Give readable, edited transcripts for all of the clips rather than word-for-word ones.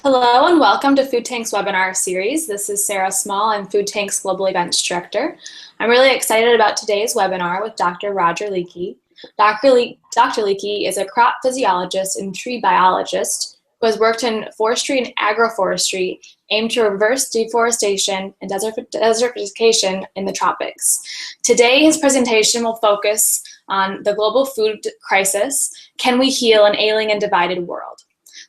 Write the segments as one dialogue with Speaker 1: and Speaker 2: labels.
Speaker 1: Hello and welcome to Food Tank's webinar series. This is Sarah Small. I'm Food Tank's Global Events Director. I'm really excited about today's webinar with Dr. Roger Leakey. Dr. Leakey is a crop physiologist and tree biologist who has worked in forestry and agroforestry aimed to reverse deforestation and desertification in the tropics. Today, his presentation will focus on the global food crisis. Can we heal an ailing and divided world?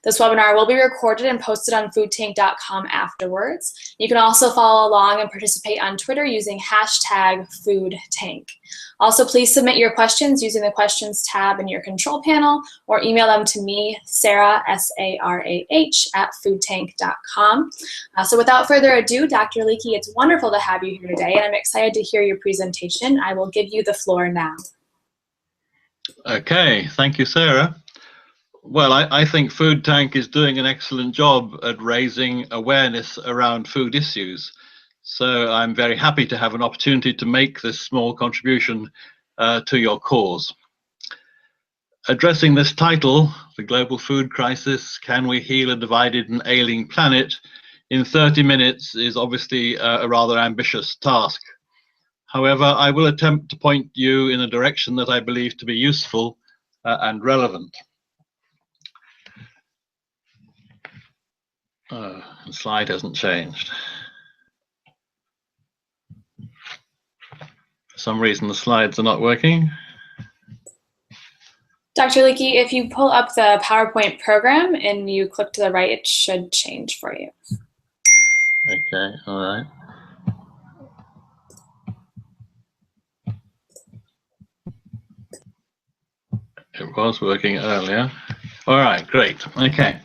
Speaker 1: This webinar will be recorded and posted on foodtank.com afterwards. You can also follow along and participate on Twitter using #FoodTank. Also, please submit your questions using the questions tab in your control panel or email them to me, Sarah, S-A-R-A-H, @foodtank.com. So without further ado, Dr. Leakey, it's wonderful to have you here today, and I'm excited to hear your presentation. I will give you the floor now.
Speaker 2: Okay, thank you, Sarah. Well, I think Food Tank is doing an excellent job at raising awareness around food issues. So I'm very happy to have an opportunity to make this small contribution to your cause. Addressing this title, The Global Food Crisis, Can We Heal a Divided and Ailing Planet, in 30 minutes is obviously a rather ambitious task. However, I will attempt to point you in a direction that I believe to be useful and relevant. The slide hasn't changed. For some reason, the slides are not working.
Speaker 1: Dr. Leakey, if you pull up the PowerPoint program and you click to the right, it should change for you.
Speaker 2: Okay, all right. It was working earlier. All right, great. Okay.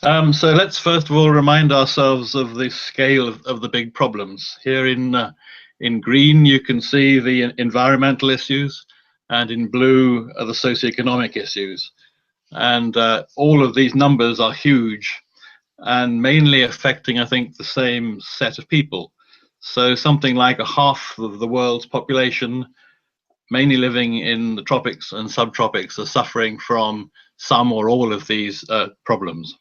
Speaker 2: So let's first of all remind ourselves of the scale of the big problems. Here in green, you can see the environmental issues, and in blue are the socioeconomic issues. And all of these numbers are huge and mainly affecting, I think, the same set of people. So something like a half of the world's population, mainly living in the tropics and subtropics, are suffering from some or all of these problems.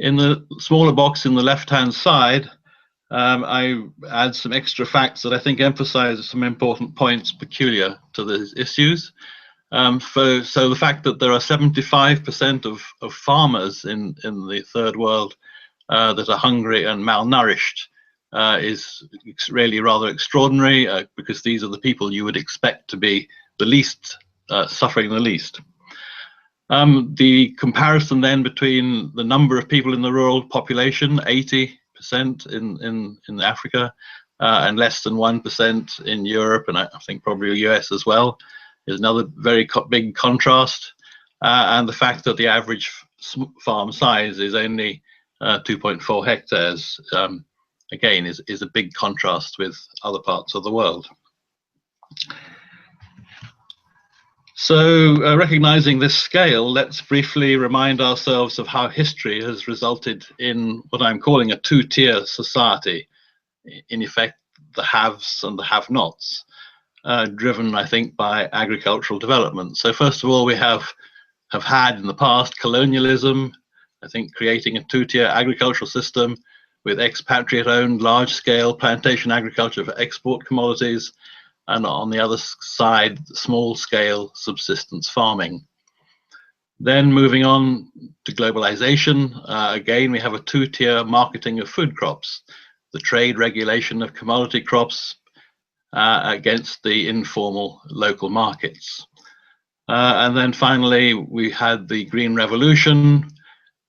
Speaker 2: In the smaller box in the left-hand side, I add some extra facts that I think emphasize some important points peculiar to these issues. So the fact that there are 75% of farmers in the third world that are hungry and malnourished is really rather extraordinary, because these are the people you would expect to be the least suffering the least. The comparison then between the number of people in the rural population, 80% in Africa, and less than 1% in Europe, and I think probably the US as well, is another very big contrast. And the fact that the average farm size is only 2.4 hectares, again, is a big contrast with other parts of the world. So recognizing this scale, let's briefly remind ourselves of how history has resulted in what I'm calling a two-tier society. In effect, the haves and the have-nots, driven, I think, by agricultural development. So first of all, we have had in the past colonialism, I think, creating a two-tier agricultural system with expatriate-owned large-scale plantation agriculture for export commodities, and on the other side, small-scale subsistence farming. Then moving on to globalization, again, we have a two-tier marketing of food crops, the trade regulation of commodity crops against the informal local markets. And then finally, we had the Green Revolution,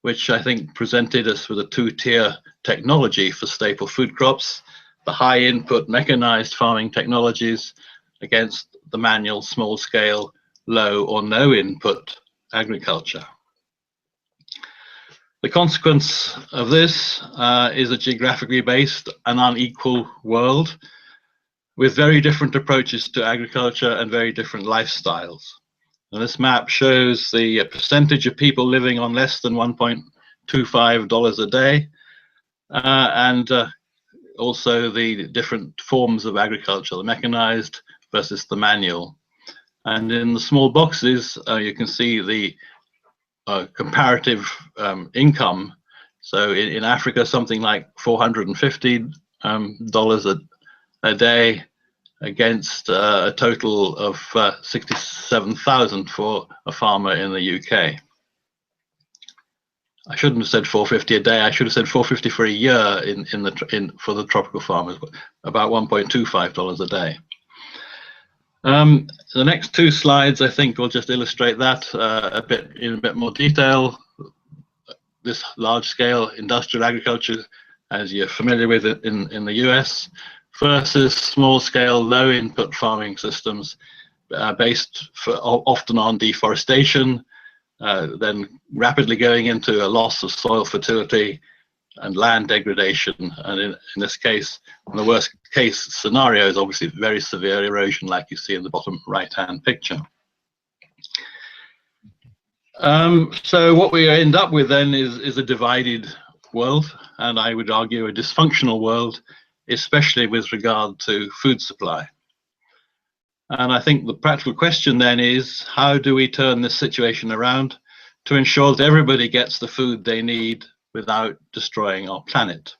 Speaker 2: which I think presented us with a two-tier technology for staple food crops, the high input mechanized farming technologies against the manual, small scale, low or no input agriculture. The consequence of this is a geographically based and unequal world with very different approaches to agriculture and very different lifestyles. And this map shows the percentage of people living on less than $1.25 a day, and also the different forms of agriculture, the mechanized versus the manual. And in the small boxes, you can see the comparative income So in Africa, something like $450 a day against a total of 67,000 for a farmer in the UK. I shouldn't have said 450 a day. I should have said 450 for a year for the tropical farmers, about $1.25 a day. The next two slides, I think, will just illustrate that in a bit more detail. This large-scale industrial agriculture, as you're familiar with it in the US, versus small-scale, low-input farming systems based often on deforestation, then rapidly going into a loss of soil fertility and land degradation, and in this case, in the worst case scenario is obviously very severe erosion, like you see in the bottom right-hand picture. So what we end up with then is a divided world, and I would argue a dysfunctional world, especially with regard to food supply. And I think the practical question then is, how do we turn this situation around to ensure that everybody gets the food they need without destroying our planet?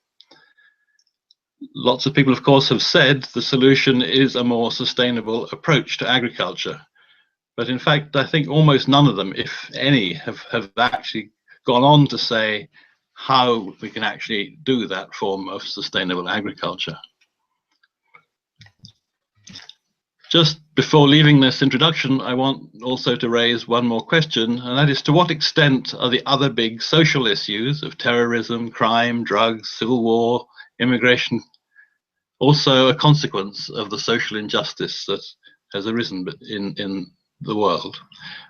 Speaker 2: Lots of people, of course, have said the solution is a more sustainable approach to agriculture. But in fact, I think almost none of them, if any, have actually gone on to say how we can actually do that form of sustainable agriculture. Just before leaving this introduction, I want also to raise one more question, and that is, to what extent are the other big social issues of terrorism, crime, drugs, civil war, immigration also a consequence of the social injustice that has arisen in the world?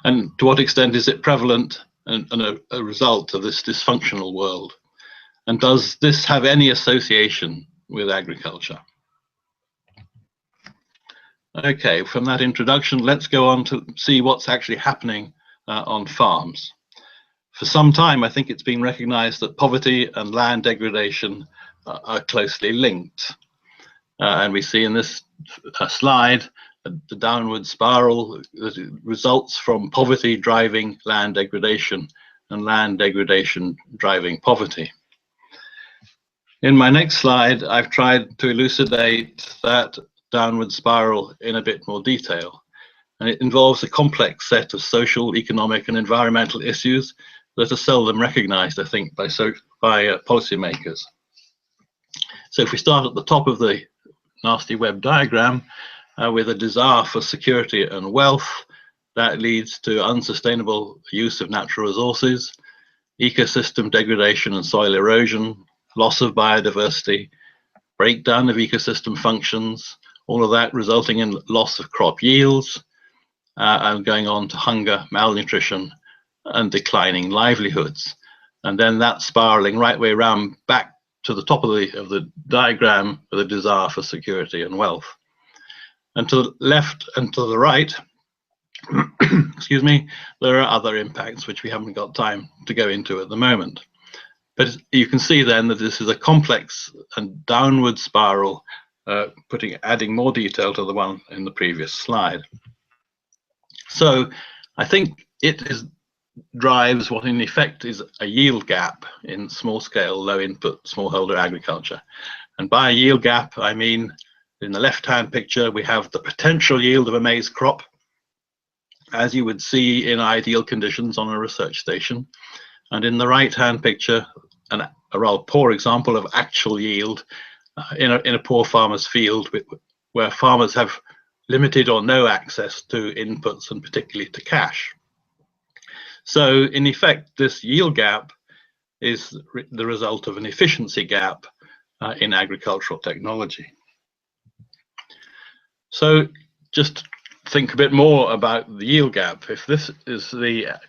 Speaker 2: And to what extent is it prevalent and a result of this dysfunctional world? And does this have any association with agriculture? Okay, from that introduction, let's go on to see what's actually happening on farms. For some time, I think it's been recognized that poverty and land degradation are closely linked. And we see in this slide the downward spiral that results from poverty driving land degradation and land degradation driving poverty. In my next slide, I've tried to elucidate that downward spiral in a bit more detail. And it involves a complex set of social, economic, and environmental issues that are seldom recognized, I think, by policymakers. So if we start at the top of the nasty web diagram with a desire for security and wealth, that leads to unsustainable use of natural resources, ecosystem degradation and soil erosion, loss of biodiversity, breakdown of ecosystem functions, all of that resulting in loss of crop yields, and going on to hunger, malnutrition, and declining livelihoods. And then that spiraling right way around back to the top of the diagram with a desire for security and wealth. And to the left and to the right, excuse me, there are other impacts which we haven't got time to go into at the moment. But you can see then that this is a complex and downward spiral, adding more detail to the one in the previous slide. So I think it drives what in effect is a yield gap in small scale, low input, smallholder agriculture. And by a yield gap, I mean, in the left hand picture, we have the potential yield of a maize crop, as you would see in ideal conditions on a research station. And in the right hand picture, a rather poor example of actual yield in a poor farmer's field, where farmers have limited or no access to inputs and particularly to cash. So in effect, this yield gap is the result of an efficiency gap in agricultural technology. So just think a bit more about the yield gap. If this is a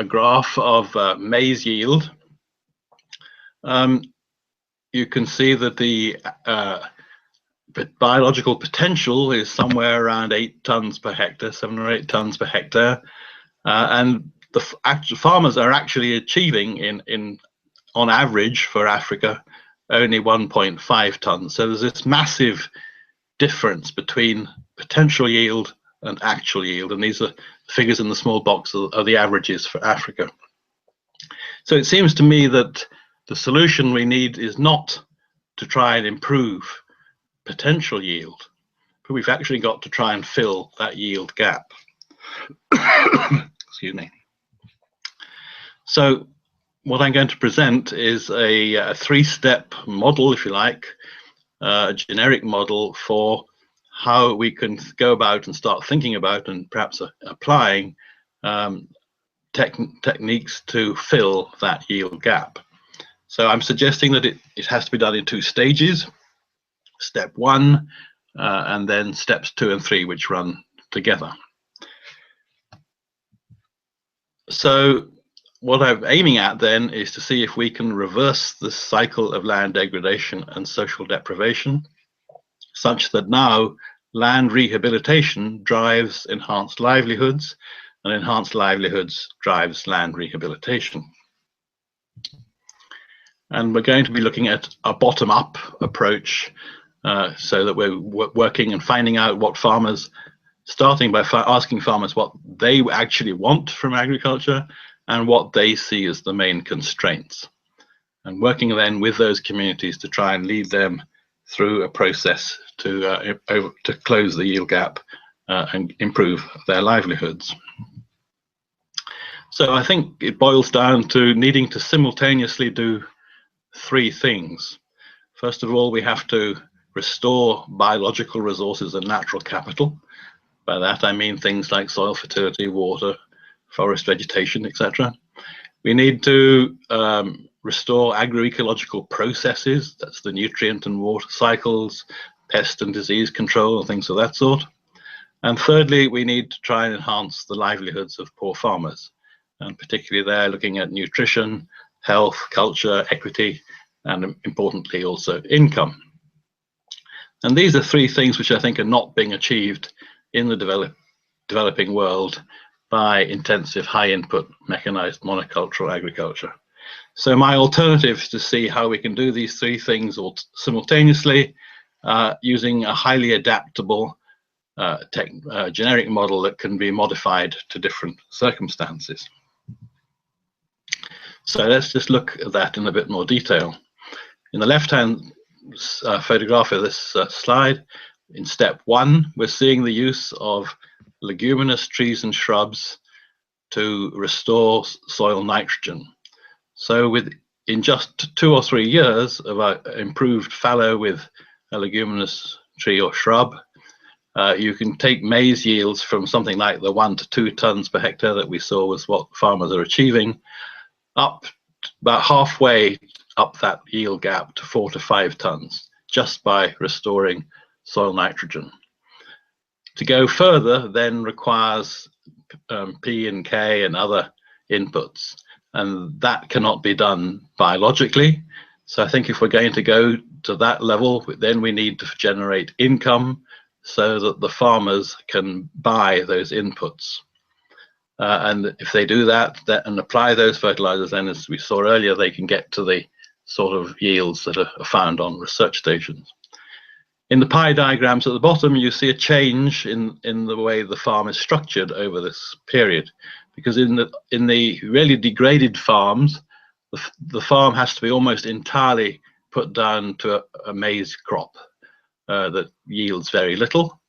Speaker 2: graph of maize yield, you can see that the biological potential is somewhere around 8 tons per hectare, 7 or 8 tons per hectare, and the actual farmers are actually achieving on average for Africa only 1.5 tons. So there's this massive difference between potential yield and actual yield, and these are figures in the small box are the averages for Africa. So it seems to me that The solution we need is not to try and improve potential yield, but we've actually got to try and fill that yield gap. Excuse me. So what I'm going to present is a three-step model, if you like, a generic model for how we can go about and start thinking about and perhaps applying techniques to fill that yield gap. So I'm suggesting that it has to be done in two stages. Step 1 and then steps 2 and 3, which run together. So what I'm aiming at then is to see if we can reverse the cycle of land degradation and social deprivation, such that now land rehabilitation drives enhanced livelihoods, and enhanced livelihoods drives land rehabilitation. And we're going to be looking at a bottom-up approach, so that we're working and finding out what farmers, starting by asking farmers what they actually want from agriculture and what they see as the main constraints, and working then with those communities to try and lead them through a process to close the yield gap and improve their livelihoods. So I think it boils down to needing to simultaneously do three things. First of all, we have to restore biological resources and natural capital. By that I mean things like soil fertility, water, forest vegetation, etc. We need to restore agroecological processes, that's the nutrient and water cycles, pest and disease control, and things of that sort. And thirdly, we need to try and enhance the livelihoods of poor farmers, and particularly there looking at nutrition, health, culture, equity, and importantly also income. And these are three things which I think are not being achieved in the developing world by intensive high input mechanized monocultural agriculture. So my alternative is to see how we can do these three things simultaneously using a highly adaptable generic model that can be modified to different circumstances. So let's just look at that in a bit more detail. In the left-hand photograph of this slide, in step 1, we're seeing the use of leguminous trees and shrubs to restore soil nitrogen. So in just 2 or 3 years of improved fallow with a leguminous tree or shrub, you can take maize yields from something like the 1 to 2 tons per hectare that we saw was what farmers are achieving, up about halfway up that yield gap to 4 to 5 tons, just by restoring soil nitrogen. To go further then requires P and K and other inputs, and that cannot be done biologically. So I think if we're going to go to that level, then we need to generate income so that the farmers can buy those inputs. And if they do that and apply those fertilizers, then as we saw earlier, they can get to the sort of yields that are found on research stations. In the pie diagrams at the bottom, you see a change in the way the farm is structured over this period, because in the really degraded farms, the farm has to be almost entirely put down to a maize crop that yields very little.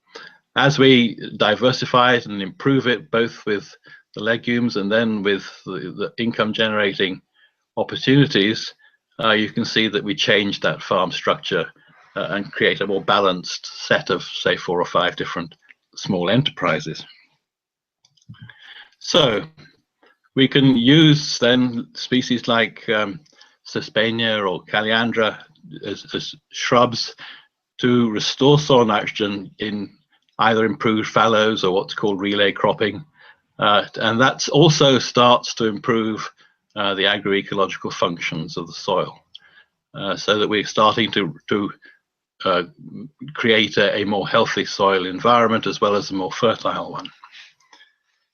Speaker 2: As we diversify it and improve it, both with the legumes and then with the income generating opportunities, you can see that we change that farm structure and create a more balanced set of, say, 4 or 5 different small enterprises. So we can use then species like Sesbania or Calliandra as shrubs to restore soil nitrogen in either improved fallows or what's called relay cropping. And that also starts to improve the agroecological functions of the soil, so that we're starting to create a more healthy soil environment as well as a more fertile one.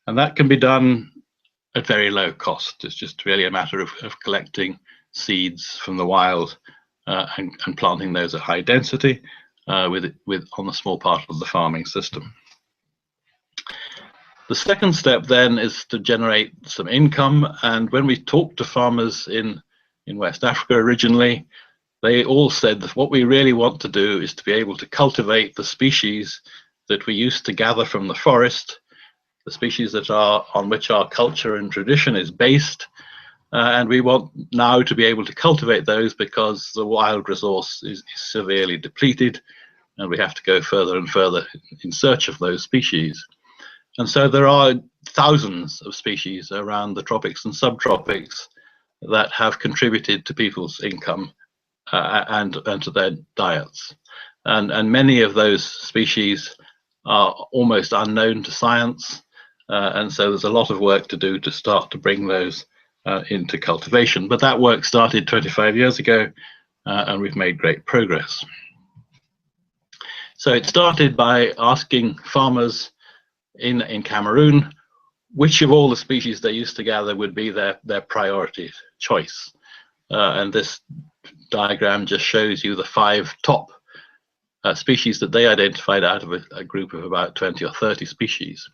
Speaker 2: And that can be done at very low cost. It's just really a matter of collecting seeds from the wild and planting those at high density on a small part of the farming system. The second step then is to generate some income, and when we talk to farmers in in West Africa originally, they all said that what we really want to do is to be able to cultivate the species that we used to gather from the forest, the species that are on which our culture and tradition is based, and we want now to be able to cultivate those because the wild resource is severely depleted, and we have to go further and further in search of those species. And so there are thousands of species around the tropics and subtropics that have contributed to people's income and to their diets. And many of those species are almost unknown to science, and so there's a lot of work to do to start to bring those into cultivation. But that work started 25 years ago, and we've made great progress. So it started by asking farmers in Cameroon which of all the species they used to gather would be their priority choice. And this diagram just shows you the 5 top species that they identified out of a group of about 20 or 30 species.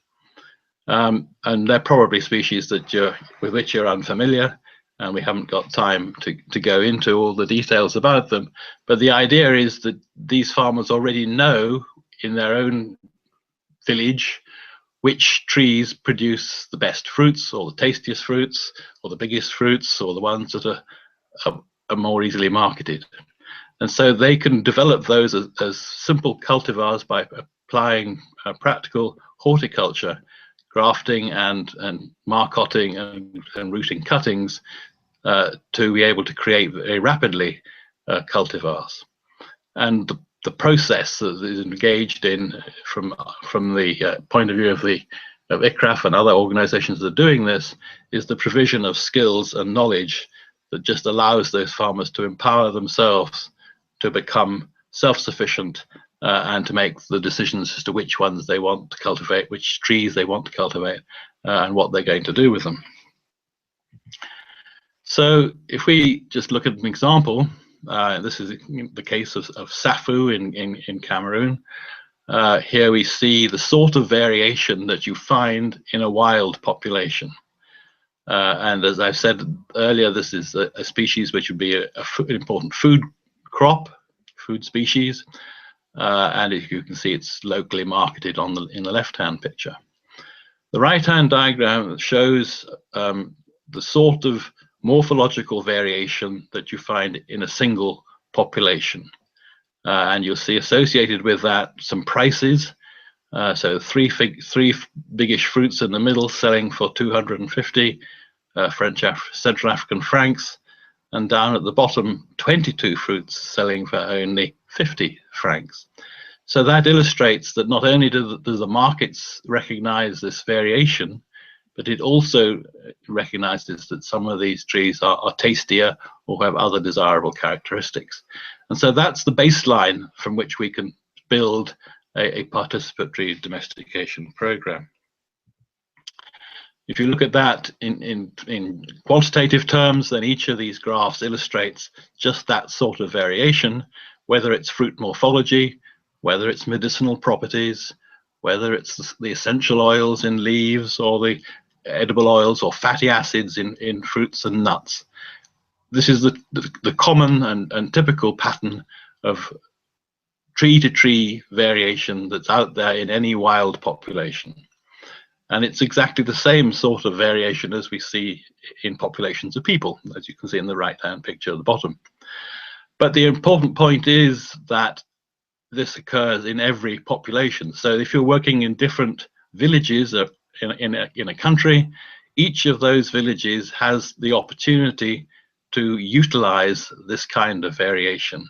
Speaker 2: And they're probably species that with which you're unfamiliar, and we haven't got time to go into all the details about them. But the idea is that these farmers already know in their own village which trees produce the best fruits, or the tastiest fruits, or the biggest fruits, or the ones that are more easily marketed. And so they can develop those as simple cultivars by applying practical horticulture, grafting and marcotting and rooting cuttings to be able to create very rapidly cultivars. And the process that is engaged in from the point of view of ICRAF and other organizations that are doing this is the provision of skills and knowledge that just allows those farmers to empower themselves to become self-sufficient and to make the decisions as to which ones they want to cultivate, which trees they want to cultivate, and what they're going to do with them. So if we just look at an example, this is the case of safu in Cameroon. Here we see the sort of variation that you find in a wild population. And as I said earlier, this is a species which would be an important food crop, food species. And as you can see, it's locally marketed in the left-hand picture. The right-hand diagram shows the sort of morphological variation that you find in a single population. And you'll see associated with that some prices. So three biggish fruits in the middle selling for 250 Central African francs, and down at the bottom 22 fruits selling for only 50 francs. So that illustrates that not only do the markets recognize this variation, but it also recognizes that some of these trees are tastier or have other desirable characteristics. And so that's the baseline from which we can build a participatory domestication program. If you look at that in quantitative terms, then each of these graphs illustrates just that sort of variation, whether it's fruit morphology, whether it's medicinal properties, whether it's the essential oils in leaves or the edible oils or fatty acids in fruits and nuts. This is the common and typical pattern of tree-to-tree variation that's out there in any wild population. And it's exactly the same sort of variation as we see in populations of people, as you can see in the right-hand picture at the bottom. But the important point is that this occurs in every population. So if you're working in different villages in a country, each of those villages has the opportunity to utilize this kind of variation.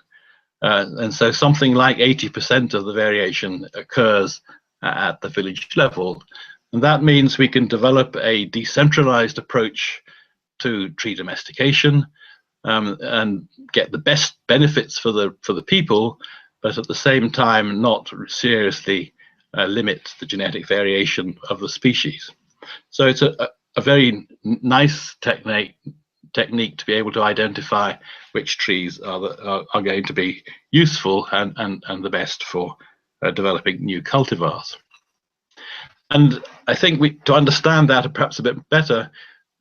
Speaker 2: And so something like 80% of the variation occurs at the village level. And that means we can develop a decentralized approach to tree domestication and get the best benefits for the people, but at the same time not seriously limit the genetic variation of the species. So it's a very nice technique to be able to identify which trees are going to be useful and the best for developing new cultivars. And I think to understand that perhaps a bit better,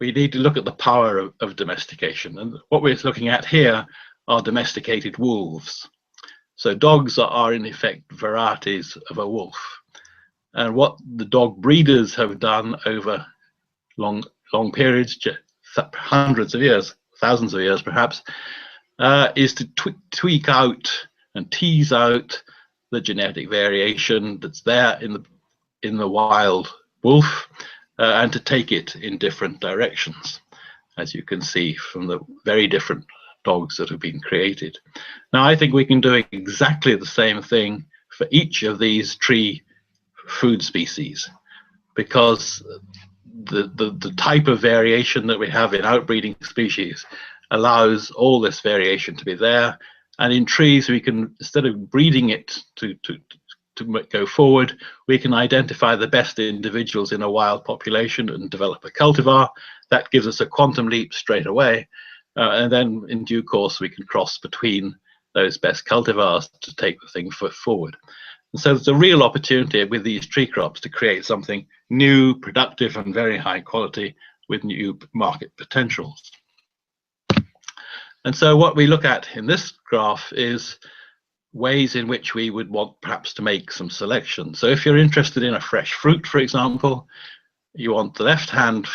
Speaker 2: we need to look at the power of domestication. And what we're looking at here are domesticated wolves. So dogs are in effect varieties of a wolf. And what the dog breeders have done over long periods, hundreds of years, thousands of years perhaps, is to tweak out and tease out the genetic variation that's there in the wild wolf, and to take it in different directions, as you can see from the very different dogs that have been created. Now, I think we can do exactly the same thing for each of these tree food species, because the type of variation that we have in outbreeding species allows all this variation to be there. And in trees, we can, instead of breeding it to go forward, we can identify the best individuals in a wild population and develop a cultivar. That gives us a quantum leap straight away. And then in due course, we can cross between those best cultivars to take the thing forward. And so there's a real opportunity with these tree crops to create something new, productive, and very high quality with new market potentials. And so what we look at in this graph is ways in which we would want perhaps to make some selection. So if you're interested in a fresh fruit, for example, you want the left-hand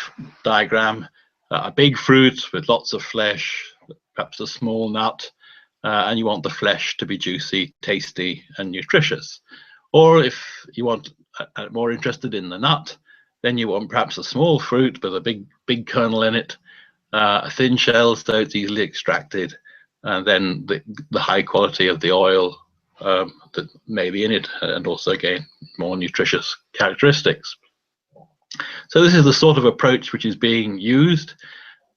Speaker 2: diagram, a big fruit with lots of flesh, perhaps a small nut, and you want the flesh to be juicy, tasty, and nutritious. Or if you want more interested in the nut, then you want perhaps a small fruit with a big kernel in it, a thin shell so it's easily extracted, and then the high quality of the oil that may be in it, and also again more nutritious characteristics. So this is the sort of approach which is being used,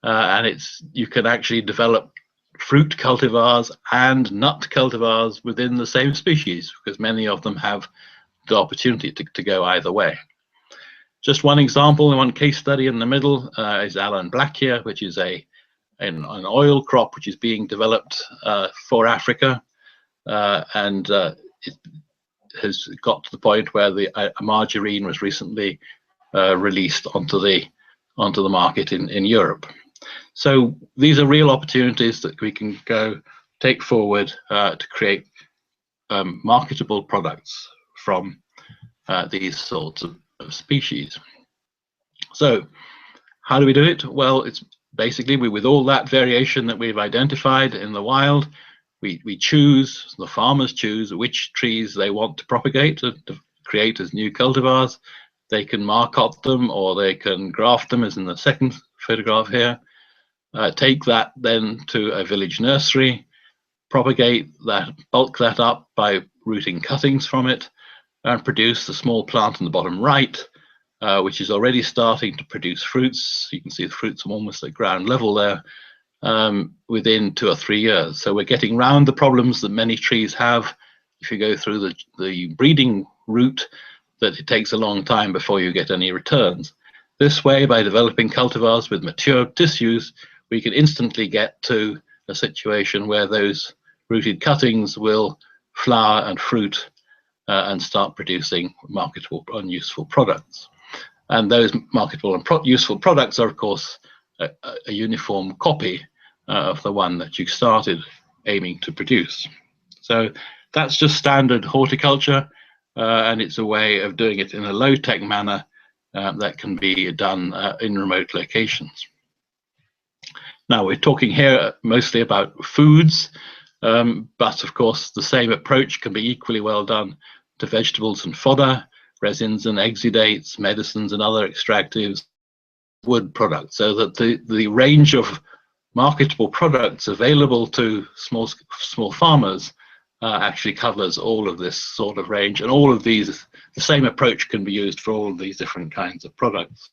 Speaker 2: and you can actually develop fruit cultivars and nut cultivars within the same species, because many of them have the opportunity to go either way. Just one example, one case study in the middle is Alan Black here, which is an oil crop which is being developed for Africa, and it has got to the point where a margarine was recently released onto the market in Europe. So these are real opportunities that we can go take forward to create marketable products from these sorts of species. So how do we do it? Well, it's basically with all that variation that we've identified in the wild, the farmers choose which trees they want to propagate to create as new cultivars. They can marcot them, or they can graft them, as in the second photograph here. Take that then to a village nursery, propagate that, bulk that up by rooting cuttings from it, and produce the small plant in the bottom right, which is already starting to produce fruits. You can see the fruits are almost at ground level there, within 2 or 3 years. So we're getting round the problems that many trees have. If you go through the breeding route, that it takes a long time before you get any returns. This way, by developing cultivars with mature tissues, we can instantly get to a situation where those rooted cuttings will flower and fruit and start producing marketable and useful products. And those marketable and useful products are, of course, a uniform copy of the one that you started aiming to produce. So that's just standard horticulture, and it's a way of doing it in a low-tech manner that can be done in remote locations. Now, we're talking here mostly about foods, but of course the same approach can be equally well done to vegetables and fodder, resins and exudates, medicines and other extractives, wood products, so that the range of marketable products available to small farmers actually covers all of this sort of range, and all of these, the same approach can be used for all of these different kinds of products.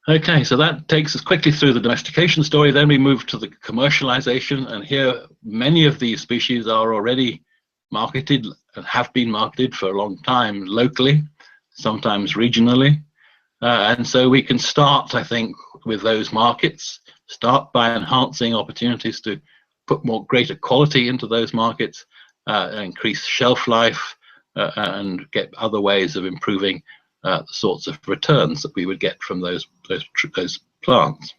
Speaker 2: Okay, so that takes us quickly through the domestication story. Then we move to the commercialization, and here many of these species are already marketed and have been marketed for a long time locally, sometimes regionally. And so we can start, I think, with those markets, start by enhancing opportunities to put greater quality into those markets, increase shelf life, and get other ways of improving the the sorts of returns that we would get from those plants.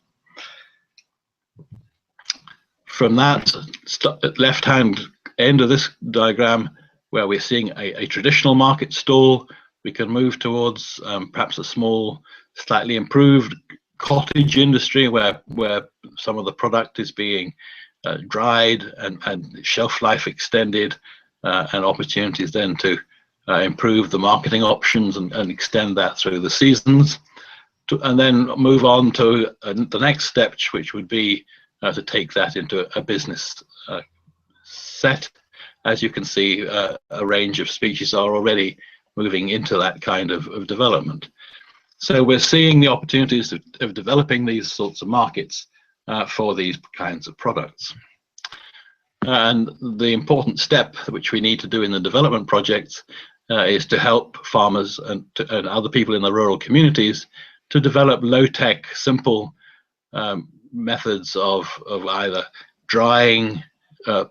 Speaker 2: From that left-hand end of this diagram, where we're seeing a traditional market stall, we can move towards perhaps a small, slightly improved cottage industry where some of the product is being dried and shelf life extended, and opportunities then to improve the marketing options and extend that through the seasons, and then move on to the next step, which would be to take that into a business set. As you can see, a range of species are already moving into that kind of development. So we're seeing the opportunities of developing these sorts of markets for these kinds of products. And the important step which we need to do in the development projects is to help farmers and other people in the rural communities to develop low-tech, simple methods of either drying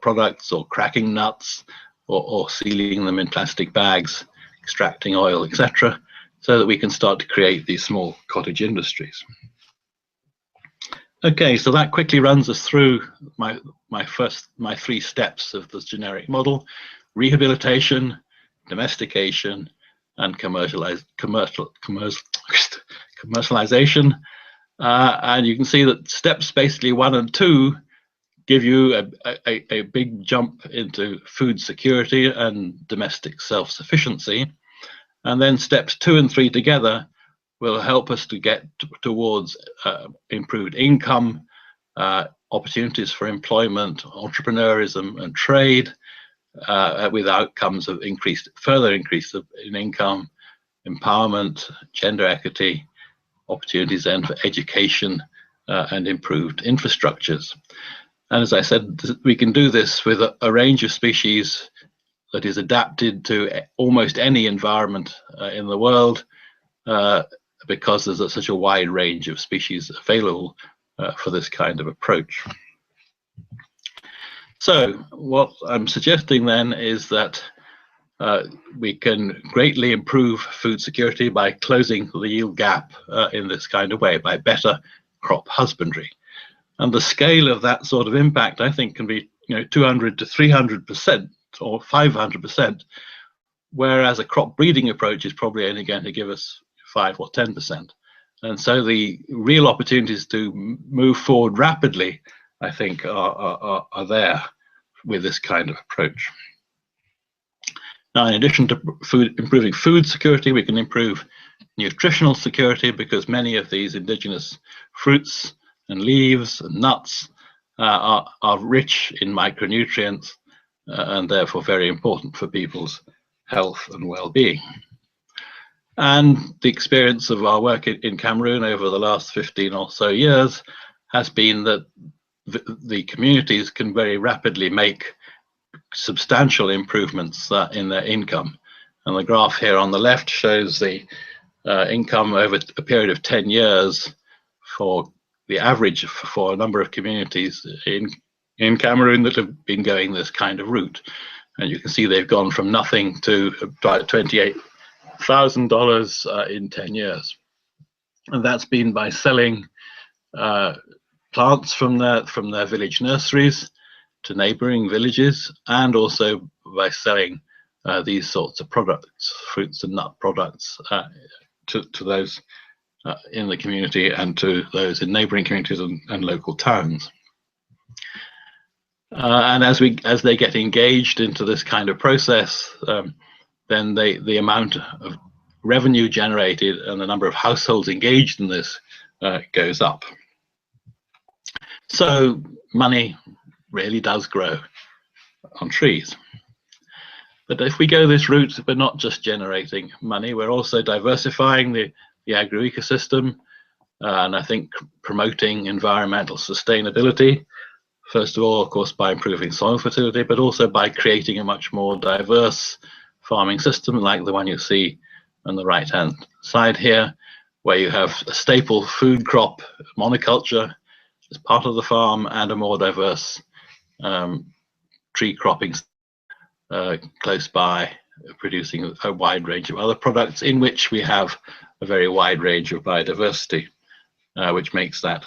Speaker 2: products or cracking nuts or sealing them in plastic bags, extracting oil, etc., so that we can start to create these small cottage industries. Okay, so that quickly runs us through my three steps of this generic model: rehabilitation, domestication, and commercialization. And you can see that steps basically 1 and 2 give you a big jump into food security and domestic self-sufficiency. And then steps 2 and 3 together will help us to get towards improved income, opportunities for employment, entrepreneurism, and trade, with outcomes of further increase in income, empowerment, gender equity, opportunities then for education and improved infrastructures. And as I said, we can do this with a range of species that is adapted to almost any environment in the world, because there's such a wide range of species available for this kind of approach. So what I'm suggesting then is that we can greatly improve food security by closing the yield gap in this kind of way, by better crop husbandry. And the scale of that sort of impact, I think, can be 200 to 300% or 500%, whereas a crop breeding approach is probably only going to give us 5 or 10%. And so the real opportunities to move forward rapidly, I think, are there with this kind of approach. Now, in addition to improving food security, we can improve nutritional security, because many of these indigenous fruits and leaves and nuts are rich in micronutrients and therefore very important for people's health and well-being. And the experience of our work in Cameroon over the last 15 or so years has been that the communities can very rapidly make substantial improvements in their income. And the graph here on the left shows the income over a period of 10 years for the average for a number of communities in Cameroon that have been going this kind of route. And you can see they've gone from nothing to about $28,000 in 10 years. And that's been by selling plants from their village nurseries to neighboring villages, and also by selling these sorts of products, fruits and nut products, to those in the community and to those in neighboring communities and local towns. And as they get engaged into this kind of process, then the amount of revenue generated and the number of households engaged in this goes up. So money really does grow on trees. But if we go this route, we're not just generating money, we're also diversifying the agroecosystem, and I think promoting environmental sustainability. First of all, of course, by improving soil fertility, but also by creating a much more diverse farming system like the one you see on the right-hand side here, where you have a staple food crop monoculture as part of the farm and a more diverse tree cropping close by, producing a wide range of other products in which we have a very wide range of biodiversity, which makes that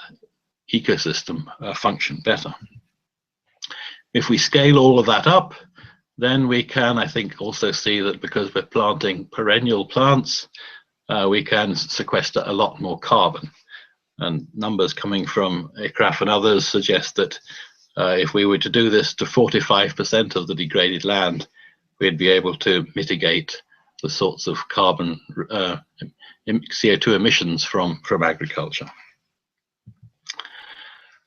Speaker 2: ecosystem function better. If we scale all of that up, then we can, I think, also see that because we're planting perennial plants, we can sequester a lot more carbon. And numbers coming from ICRAF and others suggest that if we were to do this to 45% of the degraded land, we'd be able to mitigate the sorts of carbon CO2 emissions from agriculture.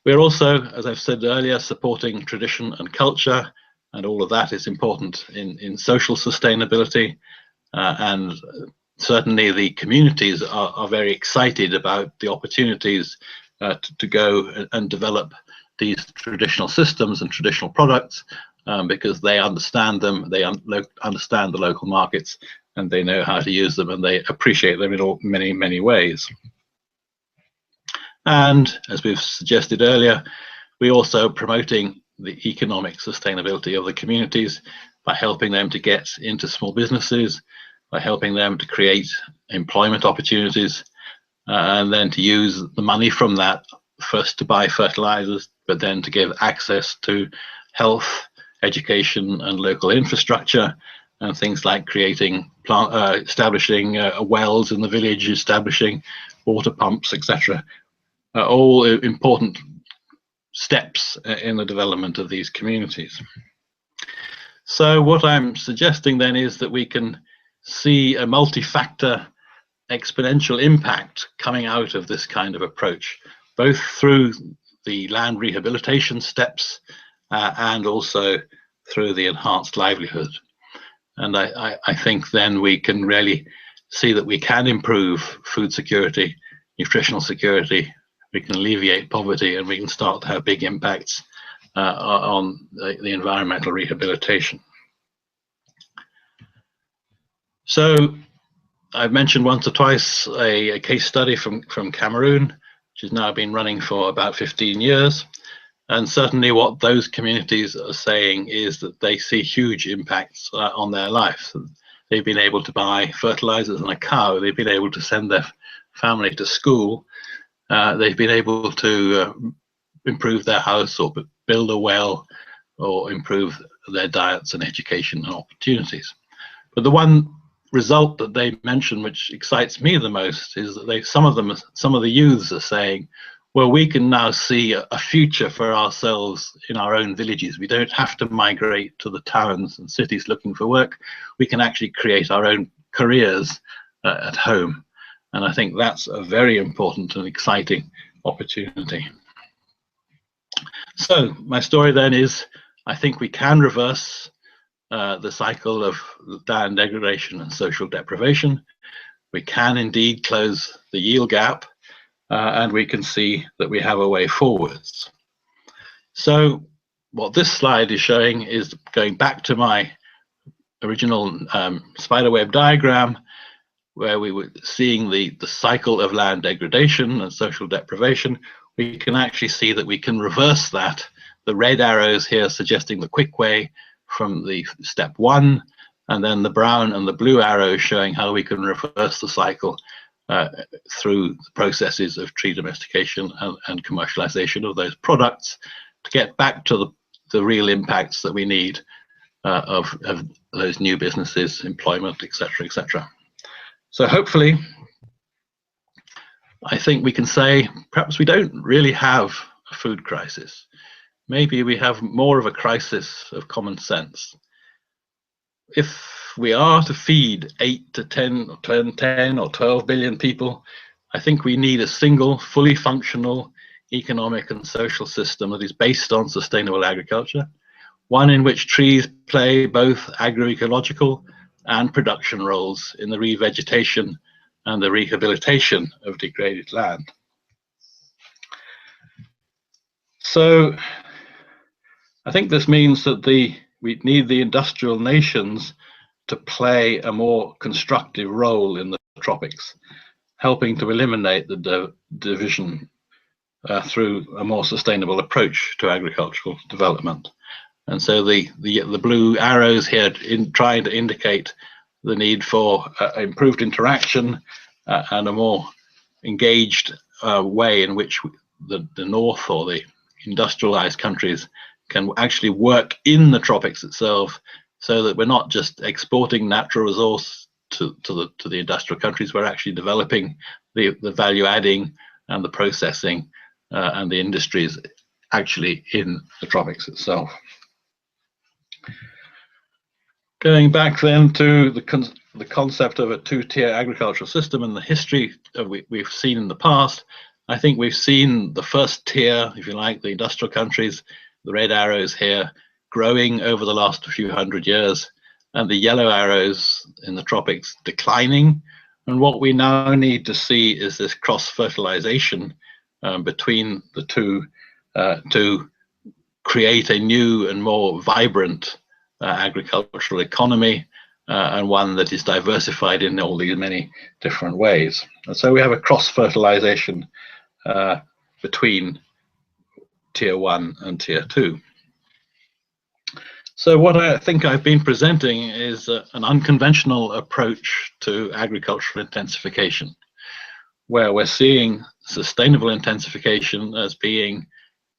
Speaker 2: We're also, as I've said earlier, supporting tradition and culture, and all of that is important in social sustainability. And certainly the communities are very excited about the opportunities to go and develop these traditional systems and traditional products because they understand them, they understand the local markets, and they know how to use them, and they appreciate them in many, many ways. And as we've suggested earlier, we're also promoting the economic sustainability of the communities by helping them to get into small businesses, by helping them to create employment opportunities, and then to use the money from that first to buy fertilizers, but then to give access to health, education, and local infrastructure, and things like creating, establishing wells in the village, establishing water pumps, etc. All important steps in the development of these communities. So what I'm suggesting then is that we can see a multi-factor exponential impact coming out of this kind of approach, both through the land rehabilitation steps and also through the enhanced livelihood. And I think then we can really see that we can improve food security, nutritional security, we can alleviate poverty, and we can start to have big impacts on the environmental rehabilitation. So I've mentioned once or twice a case study from Cameroon, which has now been running for about 15 years. And certainly what those communities are saying is that they see huge impacts on their life. They've been able to buy fertilizers and a cow. They've been able to send their family to school. They've been able to improve their house or build a well or improve their diets and education and opportunities. But the one result that they mention, which excites me the most, is that some of the youths are saying, well, we can now see a future for ourselves in our own villages. We don't have to migrate to the towns and cities looking for work. We can actually create our own careers at home. And I think that's a very important and exciting opportunity. So my story then is, I think we can reverse the cycle of land degradation and social deprivation. We can indeed close the yield gap, and we can see that we have a way forwards. So what this slide is showing is going back to my original spiderweb diagram, where we were seeing the cycle of land degradation and social deprivation. We can actually see that we can reverse that. The red arrows here suggesting the quick way from the step one, and then the brown and the blue arrows showing how we can reverse the cycle through the processes of tree domestication and commercialization of those products to get back to the real impacts that we need of those new businesses, employment, etc., etc. So hopefully, I think we can say perhaps we don't really have a food crisis. Maybe we have more of a crisis of common sense. If we are to feed 8 to 10 or 12 billion people, I think we need a single, fully functional economic and social system that is based on sustainable agriculture, one in which trees play both agroecological and production roles in the revegetation and the rehabilitation of degraded land. So I think this means that we need the industrial nations to play a more constructive role in the tropics, helping to eliminate the division through a more sustainable approach to agricultural development. And so the blue arrows here in trying to indicate the need for improved interaction and a more engaged way in which the North or the industrialized countries can actually work in the tropics itself, so that we're not just exporting natural resource to the industrial countries. We're actually developing the value adding and the processing and the industries actually in the tropics itself. Going back then to the concept of a two-tier agricultural system and the history we've seen in the past, I think we've seen the first tier, if you like, the industrial countries, the red arrows here, growing over the last few hundred years, and the yellow arrows in the tropics declining. And what we now need to see is this cross-fertilization between the two to create a new and more vibrant agricultural economy, and one that is diversified in all these many different ways. And so we have a cross-fertilization between tier 1 and tier 2. So what I think I've been presenting is an unconventional approach to agricultural intensification, where we're seeing sustainable intensification as being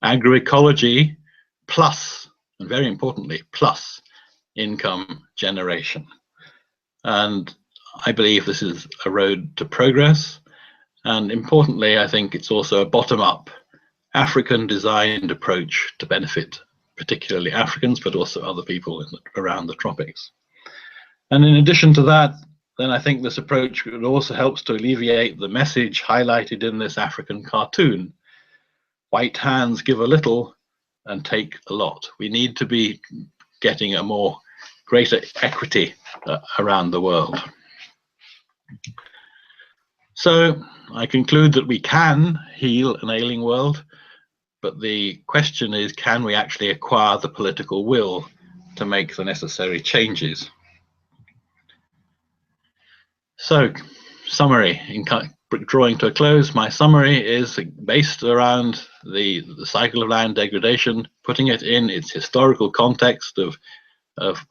Speaker 2: agroecology plus, and very importantly, plus income generation. And I believe this is a road to progress. And importantly, I think it's also a bottom-up, African designed approach to benefit particularly Africans, but also other people around the tropics. And in addition to that, then I think this approach also helps to alleviate the message highlighted in this African cartoon. White hands give a little and take a lot. We need to be getting a greater equity around the world. So I conclude that we can heal an ailing world, but the question is, can we actually acquire the political will to make the necessary changes? So, summary, drawing to a close, my summary is based around the cycle of land degradation, putting it in its historical context of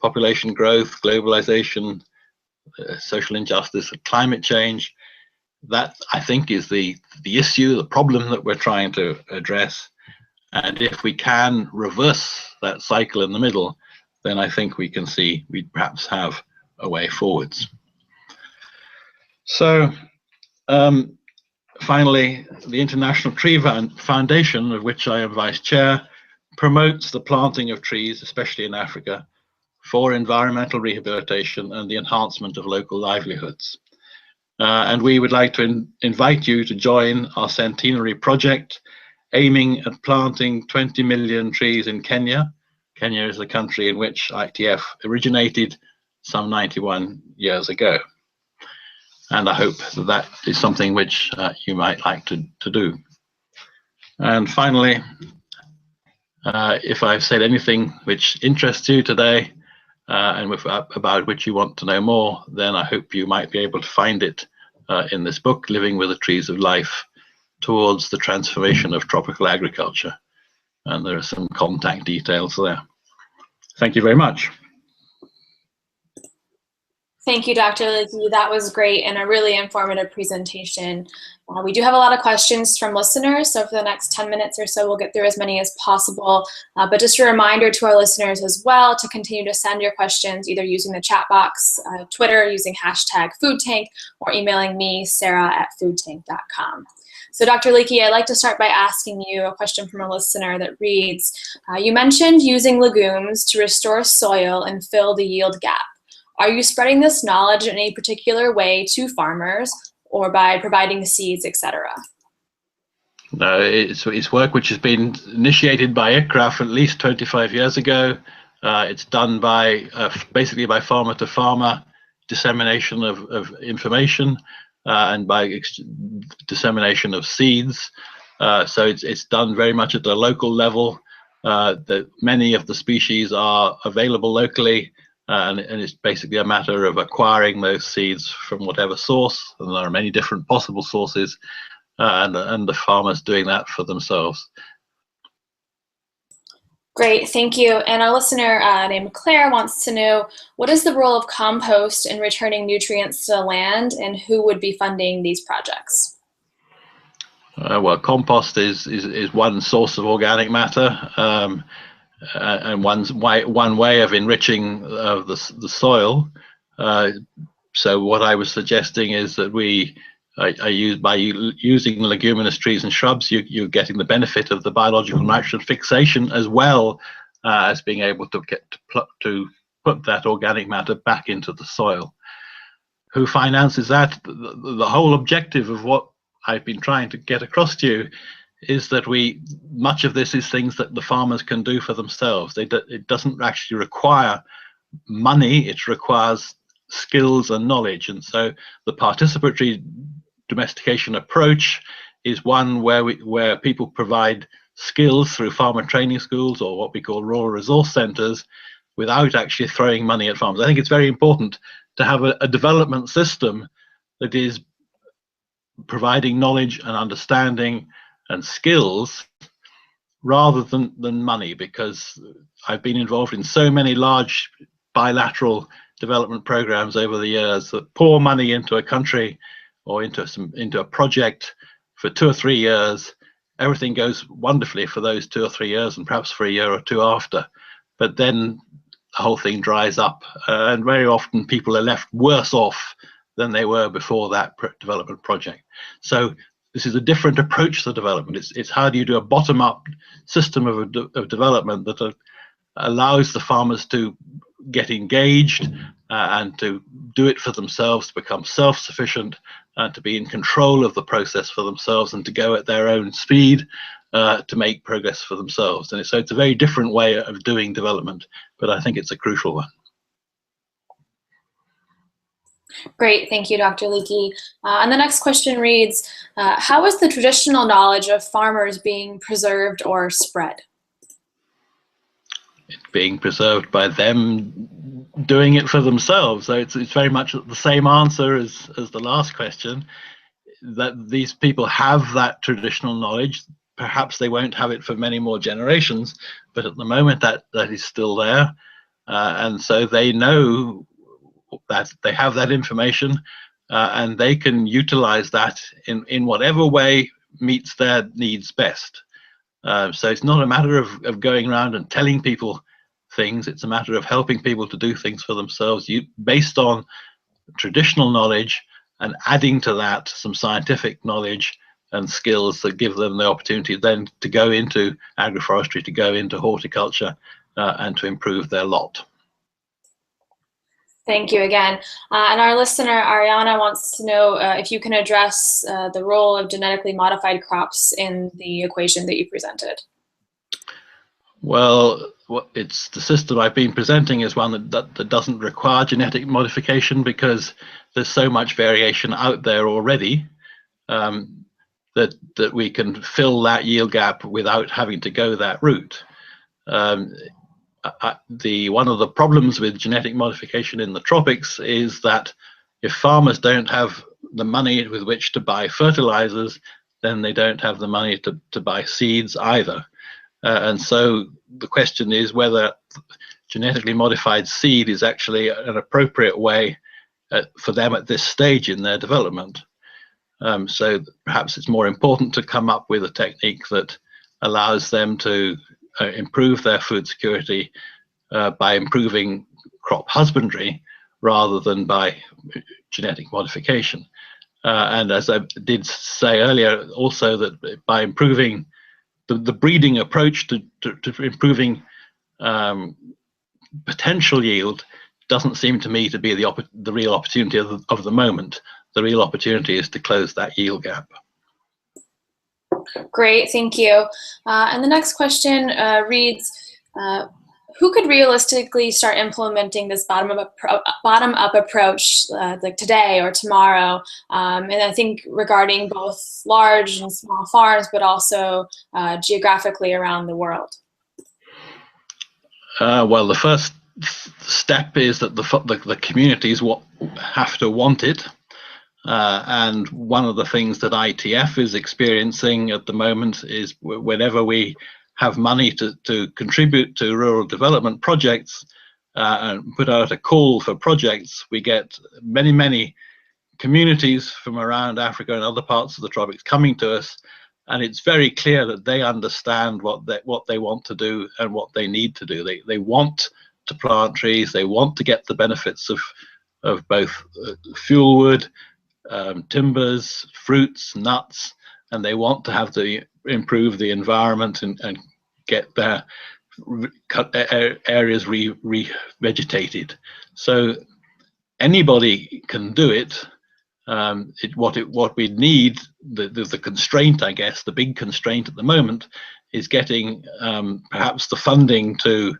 Speaker 2: population growth, globalization, social injustice, climate change. That, I think, is the issue, the problem that we're trying to address. And if we can reverse that cycle in the middle, then I think we can see we perhaps have a way forwards. So finally, the International Tree Foundation, of which I am vice chair, promotes the planting of trees, especially in Africa, for environmental rehabilitation and the enhancement of local livelihoods. And we would like to invite you to join our centenary project, aiming at planting 20 million trees in Kenya. Kenya is the country in which ITF originated some 91 years ago. And I hope that that is something which you might like to do. And finally, if I've said anything which interests you today, and about which you want to know more, then I hope you might be able to find it in this book, Living with the Trees of Life, Towards the Transformation of Tropical Agriculture. And there are some contact details there. Thank you very much.
Speaker 1: Thank you, Dr. Leakey. That was great and a really informative presentation. We do have a lot of questions from listeners, so for the next 10 minutes or so, we'll get through as many as possible. But just a reminder to our listeners as well to continue to send your questions either using the chat box, Twitter using #foodtank, or emailing me, sarah@foodtank.com. So Dr. Leakey, I'd like to start by asking you a question from a listener that reads, you mentioned using legumes to restore soil and fill the yield gap. Are you spreading this knowledge in any particular way to farmers or by providing seeds, etc.?
Speaker 2: No, it's work which has been initiated by ICRAF at least 25 years ago. It's done by basically by farmer to farmer dissemination of information and by dissemination of seeds. So it's done very much at the local level. Many of the species are available locally. And it's basically a matter of acquiring those seeds from whatever source, and there are many different possible sources, and the farmers doing that for themselves.
Speaker 1: Great, thank you. And our listener named Claire wants to know, what is the role of compost in returning nutrients to the land, and who would be funding these projects?
Speaker 2: Well, compost is one source of organic matter, and one way of enriching the soil. So what I was suggesting is that by using leguminous trees and shrubs, you're getting the benefit of the biological nitrogen fixation, as well as being able to put that organic matter back into the soil. Who finances that? The whole objective of what I've been trying to get across to you is that much of this is things that the farmers can do for themselves. It doesn't actually require money, it requires skills and knowledge. And so the participatory domestication approach is one where people provide skills through farmer training schools, or what we call rural resource centers, without actually throwing money at farmers. I think it's very important to have a development system that is providing knowledge and understanding and skills rather than money, because I've been involved in so many large bilateral development programs over the years that pour money into a country or into a project for 2 or 3 years. Everything goes wonderfully for those 2 or 3 years, and perhaps for a year or two after, but then the whole thing dries up, and very often people are left worse off than they were before that development project. So this is a different approach to development. It's how do you do a bottom-up system of development that allows the farmers to get engaged and to do it for themselves, to become self-sufficient, and to be in control of the process for themselves, and to go at their own speed to make progress for themselves. And so it's a very different way of doing development, but I think it's a crucial one.
Speaker 1: Great, thank you, Dr. Leakey. And the next question reads, how is the traditional knowledge of farmers being preserved or spread?
Speaker 2: It's being preserved by them doing it for themselves. So it's very much the same answer as the last question, that these people have that traditional knowledge. Perhaps they won't have it for many more generations, but at the moment that is still there. And so they know that they have that information, and they can utilize that in whatever way meets their needs best. So it's not a matter of going around and telling people things, it's a matter of helping people to do things for themselves based on traditional knowledge, and adding to that some scientific knowledge and skills that give them the opportunity then to go into agroforestry, to go into horticulture, and to improve their lot.
Speaker 1: Thank you again. And our listener, Ariana, wants to know if you can address the role of genetically modified crops in the equation that you presented.
Speaker 2: Well, it's the system I've been presenting is one that doesn't require genetic modification, because there's so much variation out there already that we can fill that yield gap without having to go that route. One of the problems with genetic modification in the tropics is that if farmers don't have the money with which to buy fertilizers, then they don't have the money to buy seeds either. And so the question is whether genetically modified seed is actually an appropriate way for them at this stage in their development. So perhaps it's more important to come up with a technique that allows them to improve their food security by improving crop husbandry rather than by genetic modification. And as I did say earlier, also that by improving the breeding approach to improving potential yield doesn't seem to me to be the real opportunity of the moment. The real opportunity is to close that yield gap.
Speaker 1: Great, thank you. And the next question reads, who could realistically start implementing this bottom-up approach like today or tomorrow? And I think regarding both large and small farms, but also geographically around the world.
Speaker 2: Well, the first step is that the communities have to want it. And one of the things that ITF is experiencing at the moment is whenever we have money to contribute to rural development projects and put out a call for projects, we get many communities from around Africa and other parts of the tropics coming to us, and it's very clear that they understand what they want to do and what they need to do. They want to plant trees, they want to get the benefits of both fuel wood, timbers, fruits, nuts, and they want to have to improve the environment and get their areas revegetated. So anybody can do it. What we need, the constraint, I guess, the big constraint at the moment is getting perhaps the funding to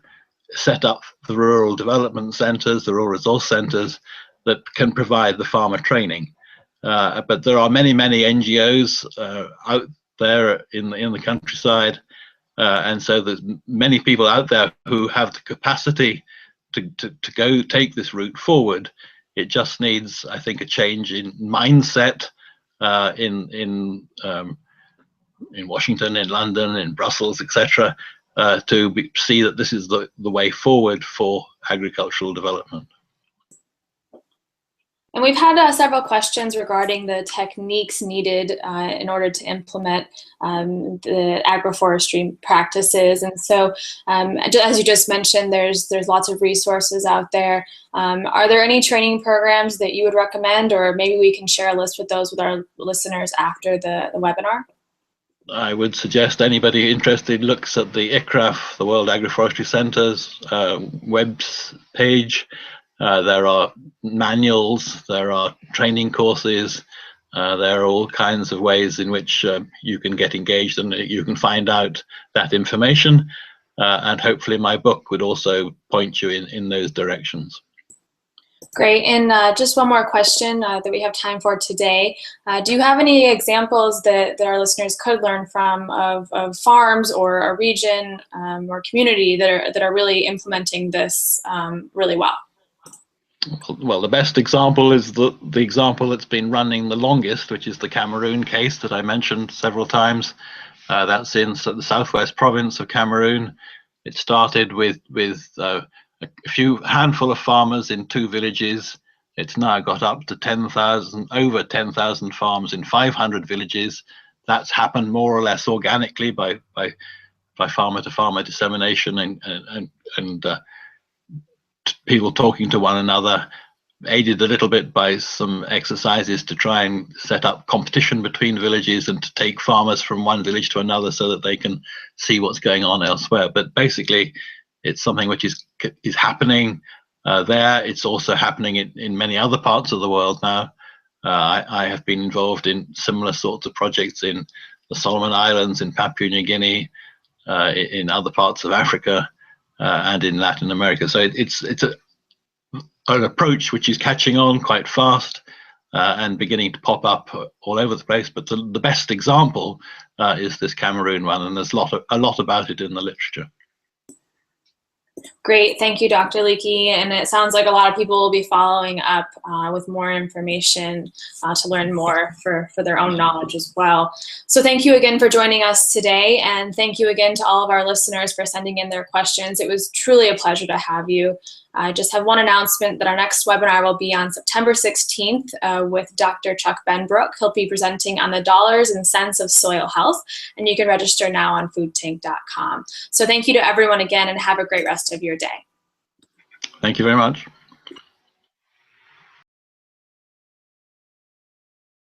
Speaker 2: set up the rural development centres, the rural resource centres that can provide the farmer training. But there are many NGOs out there in the countryside, and so there's many people out there who have the capacity to go take this route forward. It just needs, I think, a change in mindset in Washington, in London, in Brussels, etc., to see that this is the way forward for agricultural development.
Speaker 1: And we've had several questions regarding the techniques needed in order to implement the agroforestry practices. And so, as you just mentioned, there's lots of resources out there. Are there any training programs that you would recommend, or maybe we can share a list with those with our listeners after the webinar?
Speaker 2: I would suggest anybody interested looks at the ICRAF, the World Agroforestry Centre's web page. There are manuals, there are training courses, there are all kinds of ways in which you can get engaged and you can find out that information. And hopefully my book would also point you in those directions.
Speaker 1: Great. And just one more question that we have time for today. Do you have any examples that our listeners could learn from of farms or a region or community that are really implementing this really well?
Speaker 2: Well, the best example is the example that's been running the longest, which is the Cameroon case that I mentioned several times. That's in the southwest province of Cameroon. It started with a handful of farmers in 2 villages. It's now got up to 10,000, over 10,000 farms in 500 villages. That's happened more or less organically by farmer to farmer dissemination and people talking to one another, aided a little bit by some exercises to try and set up competition between villages and to take farmers from one village to another so that they can see what's going on elsewhere. But basically, it's something which is happening there. It's also happening in many other parts of the world now. I have been involved in similar sorts of projects in the Solomon Islands, in Papua New Guinea, in other parts of Africa, and in Latin America. So it's an approach which is catching on quite fast and beginning to pop up all over the place. But the best example is this Cameroon one, and there's a lot about it in the literature.
Speaker 1: Great, thank you, Dr. Leakey. And it sounds like a lot of people will be following up with more information to learn more for their own knowledge as well. So thank you again for joining us today, and thank you again to all of our listeners for sending in their questions. It was truly a pleasure to have you. I just have one announcement that our next webinar will be on September 16th with Dr. Chuck Benbrook. He'll be presenting on the dollars and cents of soil health, and you can register now on foodtank.com. So thank you to everyone again, and have a great rest of your day.
Speaker 2: Thank you very much.